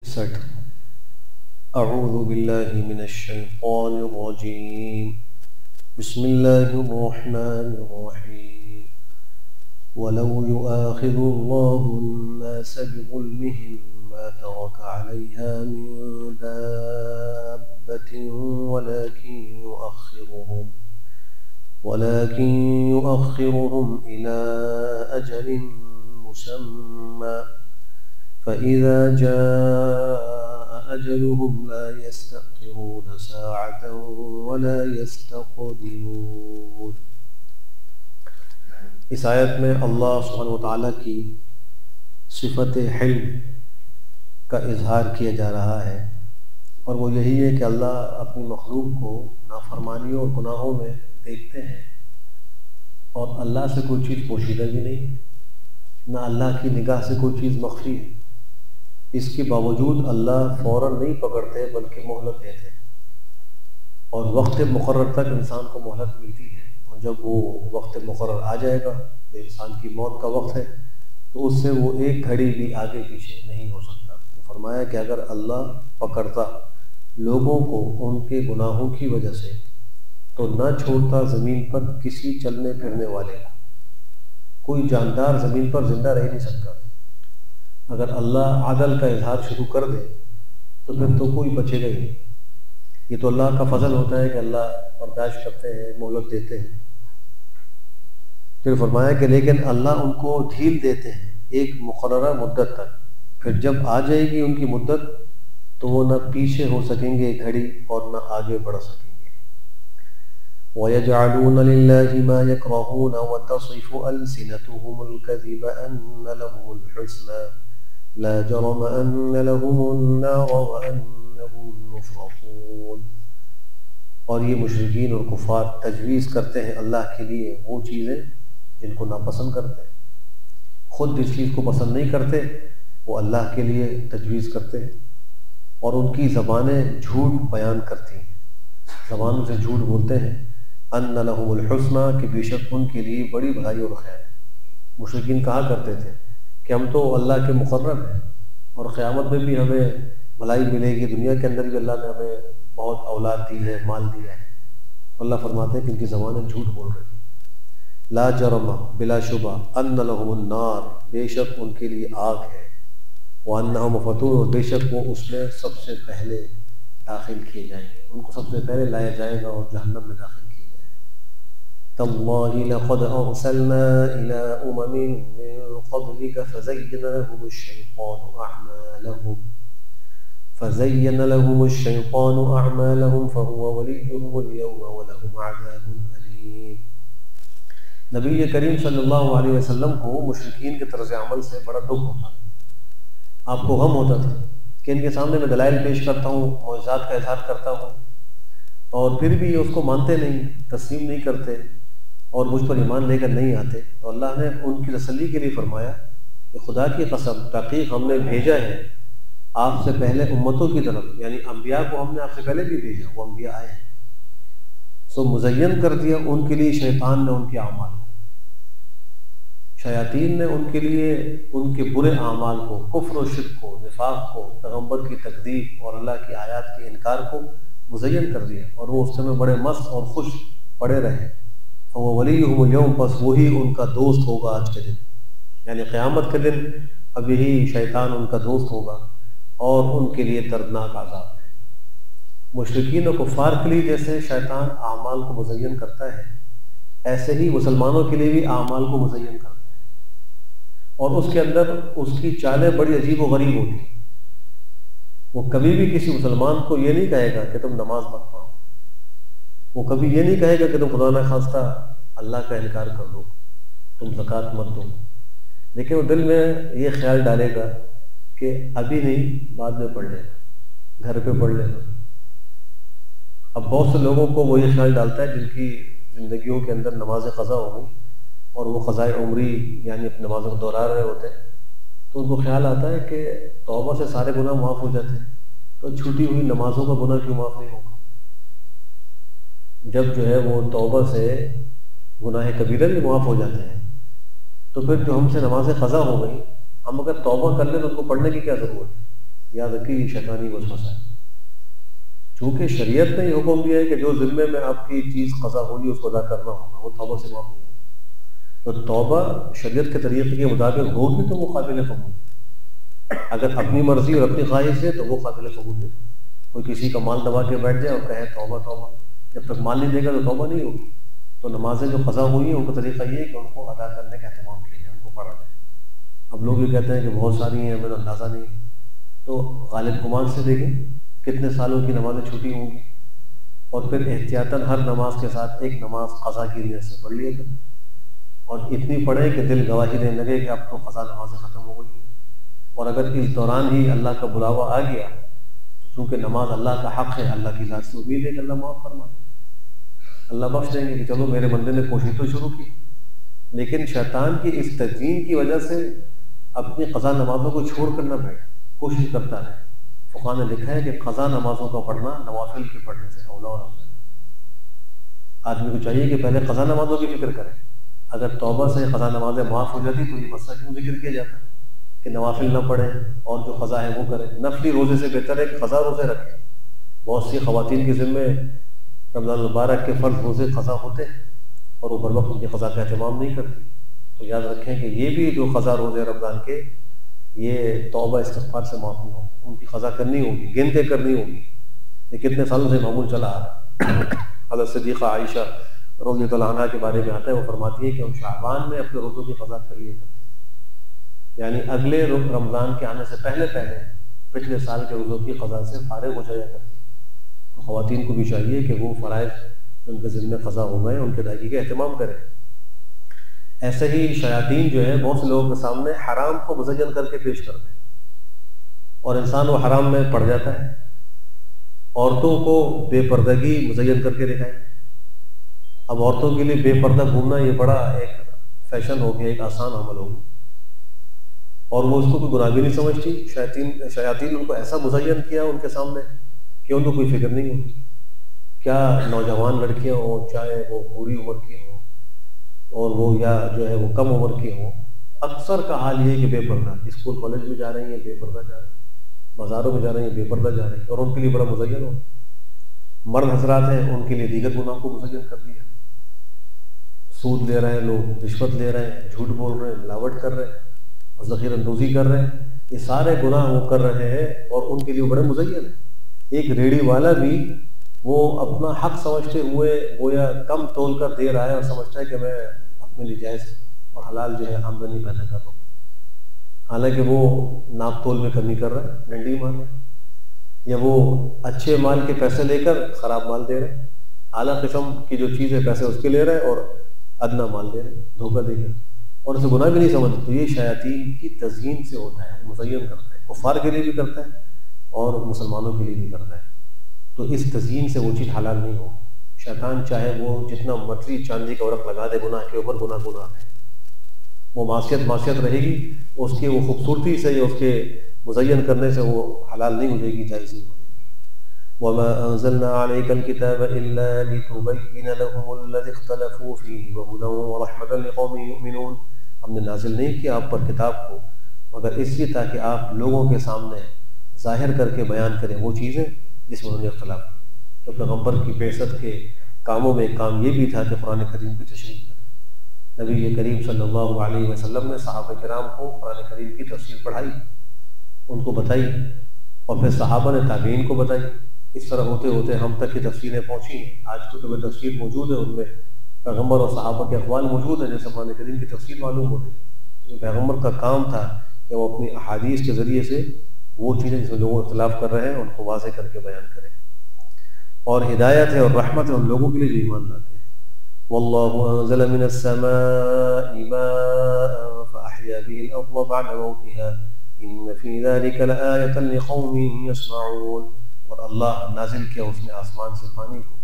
61 اعوذ باللہ من الشیطان الرجیم بسم اللہ الرحمن الرحیم ولو يؤاخذ الله الناس بظلمهم ما ترك عليها من دابة ولكن يؤخرهم إلى أجل مسمى فإذا جاء أجلهم لا يستأخرون ساعة ولا يستقدمون۔ اس آیت میں اللہ سبحانہ وتعالیٰ کی صفت حلم کا اظہار کیا جا رہا ہے، اور وہ یہی ہے کہ اللہ اپنی مخلوق کو نافرمانیوں اور گناہوں میں دیکھتے ہیں، اور اللہ سے کوئی چیز پوشیدہ بھی نہیں، نہ اللہ کی نگاہ سے کوئی چیز مخفی ہے۔ اس کے باوجود اللہ فوراً نہیں پکڑتے بلکہ مہلت دیتے، اور وقت مقرر تک انسان کو مہلت ملتی ہے، اور جب وہ وقت مقرر آ جائے گا، جو انسان کی موت کا وقت ہے، تو اس سے وہ ایک گھڑی بھی آگے پیچھے نہیں ہو سکتا۔ تو فرمایا کہ اگر اللہ پکڑتا لوگوں کو ان کے گناہوں کی وجہ سے تو نہ چھوڑتا زمین پر کسی چلنے پھرنے والے کو، کوئی جاندار زمین پر زندہ رہ نہیں سکتا۔ اگر اللہ عدل کا اظہار شروع کر دے تو پھر تو کوئی بچے گا ہی نہیں۔ یہ تو اللہ کا فضل ہوتا ہے کہ اللہ برداشت کرتے ہیں، مہلت دیتے ہیں۔ پھر فرمایا کہ لیکن اللہ ان کو ڈھیل دیتے ہیں ایک مقررہ مدت تک، پھر جب آ جائے گی ان کی مدت تو وہ نہ پیچھے ہو سکیں گے گھڑی اور نہ آگے بڑھ سکیں گے۔ وَيَجْعَلُونَ لِلَّهِ مَا يَكْرَهُونَ وَتَصِفُ أَلْسِنَتُهُمُ الْكَذِبَ أَنَّ لَهُمُ الْحُسْنَى لَا جَرَمَ أَنَّ لَهُمُ النَّارَ وَأَنَّهُمْ مُفْرَطُونَ۔ اور یہ مشرکین اور کفار تجویز کرتے ہیں اللہ کے لیے وہ چیزیں جن کو ناپسند کرتے ہیں، خود جس چیز کو پسند نہیں کرتے وہ اللہ کے لیے تجویز کرتے ہیں، اور ان کی زبانیں جھوٹ بیان کرتی ہیں، زبانوں سے جھوٹ بولتے ہیں۔ ان لہم الحسنى کہ بے شک ان کے لیے بڑی بھلائی اور خیر۔ مشرکین کہا کرتے تھے کہ ہم تو اللہ کے مقرب ہیں، اور قیامت میں بھی ہمیں بھلائی ملے گی، دنیا کے اندر بھی اللہ نے ہمیں بہت اولاد دی ہے، مال دیا ہے۔ اللہ فرماتے ہیں کہ ان کی زبانیں جھوٹ بول رہی ہیں۔ لا جرم بلا شبہ، ان لہم النار بے شک ان کے لیے آگ ہے، وانہم مفتون اور بے شک وہ اس میں سب سے پہلے داخل کیے جائیں گے، ان کو سب سے پہلے لایا جائے گا اور جہنم میں داخل کیے جائے گا۔ تاللہ لقد ارسلنا الى امم من قبلك فزين لهم الشيطان اعمالهم فهو وليهم اليوم ولهم عذاب الیم۔ نبی کریم صلی اللہ علیہ وسلم کو مشرکین کے طرز عمل سے بڑا دکھ ہوتا تھا، آپ کو غم ہوتا تھا کہ ان کے سامنے میں دلائل پیش کرتا ہوں، معجزات کا اظہار کرتا ہوں، اور پھر بھی اس کو مانتے نہیں، تسلیم نہیں کرتے اور مجھ پر ایمان لے کر نہیں آتے۔ تو اللہ نے ان کی تسلی کے لیے فرمایا کہ خدا کی قسم تحقیق ہم نے بھیجا ہے آپ سے پہلے امتوں کی طرف، یعنی انبیاء کو ہم نے آپ سے پہلے بھی بھیجا، وہ انبیاء آئے ہیں، سو مزین کر دیا ان کے لیے شیطان نے ان کے اعمال کو، شیاطین نے ان کے لیے ان کے برے اعمال کو، کفر و شرک کو، نفاق کو، پیغمبر کی تکذیب اور اللہ کی آیات کے انکار کو مزین کر دیا، اور وہ اس میں بڑے مست اور خوش پڑے رہے۔ فَهُوَ وَلِيُّهُمُ الْيَوْمَ بس وہی ان کا دوست ہوگا آج کے دن، یعنی قیامت کے دن اب یہی شیطان ان کا دوست ہوگا اور ان کے لیے دردناک عذاب ہے۔ مشرکین و کفار کے لیے جیسے شیطان اعمال کو مزین کرتا ہے، ایسے ہی مسلمانوں کے لیے بھی اعمال کو مزین کرتا ہے، اور اس کے اندر اس کی چالیں بڑی عجیب و غریب ہوتی ہیں۔ وہ کبھی بھی کسی مسلمان کو یہ نہیں کہے گا کہ تم نماز مت پڑھو، وہ کبھی یہ نہیں کہے گا کہ تم خدا نخواستہ اللہ کا انکار کر دو، تم زکوٰۃ مت دو، لیکن وہ دل میں یہ خیال ڈالے گا کہ ابھی نہیں بعد میں پڑھ لینا، گھر پہ پڑھ لینا۔ اب بہت سے لوگوں کو وہ یہ خیال ڈالتا ہے جن کی زندگیوں کے اندر نماز قضا ہو گئی اور وہ قضائے عمری یعنی اپنی نمازوں کو دہرا رہے ہوتے ہیں، تو ان کو خیال آتا ہے کہ توبہ سے سارے گناہ معاف ہو جاتے ہیں، تو چھوٹی ہوئی نمازوں کا گناہ کیوں معاف نہیں ہوگا؟ جب جو ہے وہ توبہ سے گناہ کبیرہ بھی معاف ہو جاتے ہیں، تو پھر جو ہم سے نماز قضا ہو گئی، ہم اگر توبہ کر لیں تو ان کو پڑھنے کی کیا ضرورت ہے؟ یاد رکھیے یہ شیطانی وسوسہ ہے۔ چونکہ شریعت نے یہ حکم دیا ہے کہ جو ذمے میں آپ کی چیز قضا ہوگی اس کو ادا کرنا ہوگا، وہ توبہ سے معاف نہیں ہوگا۔ تو توبہ شریعت کے طریقے کے مطابق ہوگی تو وہ قابل قبول ہے، اگر اپنی مرضی اور اپنی خواہش ہے تو وہ قابل قبول نہیں۔ کوئی کسی کا مال دبا کے بیٹھ جائے اور کہے توبہ توبہ، جب تک مال نہیں دے گا تو توبہ نہیں ہوگی۔ تو نمازیں جو قضا ہوئی ہیں ان کا طریقہ یہ ہے کہ ان کو ادا کرنے کا اہتمام کیا جائے، ان کو پڑھا جائے۔ اب لوگ یہ کہتے ہیں کہ بہت ساری ہیں، میرا اندازہ نہیں، تو غالب گمان سے دیکھیں کتنے سالوں کی نمازیں چھوٹی ہوں گی، اور پھر احتیاطاً ہر نماز کے ساتھ ایک نماز قضا کی نیت سے پڑھ لیے کریں، اور اتنی پڑھیں کہ دل گواہی دینے لگے کہ اب تو قضا نمازیں ختم ہو گئی ہیں۔ اور اگر اس دوران ہی اللہ کا بلاوا آ گیا تو چونکہ نماز اللہ کا حق ہے، اللہ کی ذات سے امید ہے کہ اللہ معاف فرما دے، اللہ بخش دیں گے کہ چلو میرے بندے نے کوشش تو شروع کی۔ لیکن شیطان کی اس تزیین کی وجہ سے اپنی قضا نمازوں کو چھوڑ کر نہ بیٹھ، کوشش کرتا رہے۔ فقہاء نے لکھا ہے کہ قضا نمازوں کا پڑھنا نوافل کے پڑھنے سے اولا اور افضل ہے۔ آدمی کو چاہیے کہ پہلے قضا نمازوں کی فکر کرے۔ اگر توبہ سے قضا نمازیں معاف ہو جاتی تو یہ مسئلہ کیوں ذکر کیا جاتا ہے کہ نوافل نہ پڑھیں اور جو قضا ہے وہ کریں؟ نفلی روزے سے بہتر ہے کہ قضا روزے رکھیں۔ بہت سی خواتین کے ذمے رمضان المبارک کے فرض روزے قضا ہوتے ہیں اور وہ بر وقت ان کی قضا کا اہتمام نہیں کرتی۔ تو یاد رکھیں کہ یہ بھی جو قضا روزے رمضان کے، یہ توبہ استغفار سے معاف نہیں ہوگی، ان کی قضا کرنی ہوگی، گن کے کرنی ہوگی۔ یہ کتنے سالوں سے معمول چلا آ رہا ہے۔ حضرت صدیقہ عائشہ رضی اللہ عنہا کے بارے میں آتا ہے، وہ فرماتی ہے کہ ہم شعبان میں اپنے روزوں کی قضا کر لیے کرتے ہیں، یعنی اگلے رمضان کے آنے سے پہلے پچھلے سال کے روزوں کی قضا سے فارغ ہو جایا کرتے ہیں۔ تو خواتین کو بھی چاہیے کہ وہ فرائض ان کے ذمہ قضا ہو گئے ان کے ادائیگی کا اہتمام کریں۔ ایسے ہی شیاطین جو ہے بہت سے لوگوں کے سامنے حرام کو مزین کر کے پیش کرتے ہیں، اور انسان وہ حرام میں پڑ جاتا ہے۔ عورتوں کو بے پردگی مزین کر کے دکھائے۔ اب عورتوں کے لیے بے پردہ گھومنا یہ بڑا ایک فیشن ہو گیا، ایک آسان عمل ہو گیا، اور وہ اس کو کوئی گناہ بھی نہیں سمجھتی۔ شیاطین ان کو ایسا مزین کیا ان کے سامنے کہ ان کو کوئی فکر نہیں ہوتی۔ کیا نوجوان لڑکیاں ہوں، چاہے وہ پوری عمر کی ہوں اور وہ یا جو ہے وہ کم عمر کی ہوں، اکثر کا حال یہ ہے کہ بے پردہ، اسکول کالج میں جا رہی ہیں بے پردہ جا رہی ہیں، بازاروں میں جا رہی ہیں بے پردہ جا رہی ہیں، اور ان کے لیے بڑا مزین ہو۔ مرد حضرات ہیں ان کے لیے دیگر گناہ کو مزین کر دیا، سود لے رہے ہیں لوگ، رشوت لے رہے ہیں، جھوٹ بول رہے ہیں، ملاوٹ کر رہے ہیں، اور ذخیرہ اندوزی کر رہے ہیں، یہ سارے گناہ وہ کر رہے ہیں اور ان کے لیے بڑے مزین ہیں۔ ایک ریڑھی والا بھی وہ اپنا حق سمجھتے ہوئے گویا کم تول کر دے رہا ہے اور سمجھتا ہے کہ میں اپنے لیے جائز اور حلال جو ہے آمدنی پیدا کر رہا ہوں، حالانکہ وہ ناپ تول میں کمی کر رہا ہے، ڈنڈی مار رہا ہے، یا وہ اچھے مال کے پیسے لے کر خراب مال دے رہے ہیں، اعلیٰ قسم کی جو چیز ہے پیسے اس کے لے رہے ہیں اور ادنا مال دے رہے ہیں دھوکہ دے کر، اور اسے گناہ بھی نہیں سمجھتے۔ تو یہ شیاطین کی تزیین سے ہوتا ہے، مزین کرتا ہے، کفار کے لیے بھی کرتا ہے اور مسلمانوں کے لیے بھی کرتا ہے۔ تو اس تزیین سے وہ چیز حلال نہیں ہو۔ شیطان چاہے وہ جتنا مرضی چاندی کا ورق لگا دے گناہ کے اوپر، گناہ ہے، وہ معصیت رہے گی، اس کی وہ خوبصورتی سے یا اس کے مزین کرنے سے وہ حلال نہیں ہو جائے گی، جائز نہیں ہو جائے گی۔ وَمَا أَنزَلْنَا عَلَيْكَ الْكِتَابَ إِلَّا لِتُبَيِّنَ لَهُمُ الَّذِي اخْتَلَفُوا فِيهِ وَهُدًى وَرَحْمَةً لِقَوْمٍ يُؤْمِنُونَ۔ ہم نے نازل نہیں کیا آپ پر کتاب کو مگر اس لیے تاکہ آپ لوگوں کے سامنے ظاہر کر کے بیان کریں وہ چیزیں جس میں انہوں نے اختلاف کیا۔ تو پیغمبر کی بعثت کے کاموں میں ایک کام یہ بھی تھا کہ قرآن کریم کی تشریح کریں۔ نبی کریم صلی اللہ علیہ وسلم نے صحابہ کرام کو قرآن کریم کی تفسیر پڑھائی، ان کو بتائی، اور پھر صحابہ نے تابعین کو بتائی۔ اس طرح ہوتے ہوتے ہم تک کی تفسیریں پہنچی ہیں۔ آج کتب تفسیر موجود ہے، ان میں پیغمبر اور صحابہ کے اقوال موجود ہیں، جیسے قرآن کریم کی تفسیر معلوم ہو رہی ہے۔ تو پیغمبر کا کام تھا کہ وہ اپنی احادیث کے ذریعے سے وہ چیزیں جس میں لوگ اختلاف کر رہے ہیں ان کو واضح کر کے بیان کریں، اور ہدایت ہے اور رحمت ہے ان لوگوں کے لیے جو ایمان لاتے ہیں۔ وَاللَّهُ أَنزَلَ مِنَ السَّمَاءِ مَاءً فَأَحْيَا بِهِ الْأَرْضَ بَعْدَ مَوْتِهَا إِنَّ فِي ذَلِكَ لَآيَةً لِقَوْمٍ يَسْمَعُونَ۔ اور اللہ نازل کیا اس نے آسمان سے پانی کو،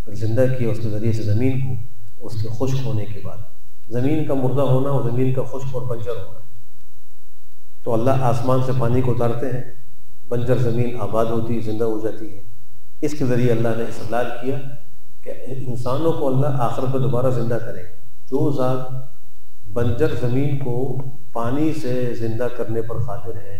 پھر زندہ کیا اس کے ذریعے سے زمین کو اس کے خشک ہونے کے بعد۔ زمین کا مردہ ہونا اور زمین کا خشک اور بنجر ہونا، تو اللہ آسمان سے پانی کو اتارتے ہیں، بنجر زمین آباد ہوتی، زندہ ہو جاتی ہے۔ اس کے ذریعے اللہ نے استدلال کیا کہ انسانوں کو اللہ آخرت میں دوبارہ زندہ کرے گا۔ جو ذات بنجر زمین کو پانی سے زندہ کرنے پر قادر ہے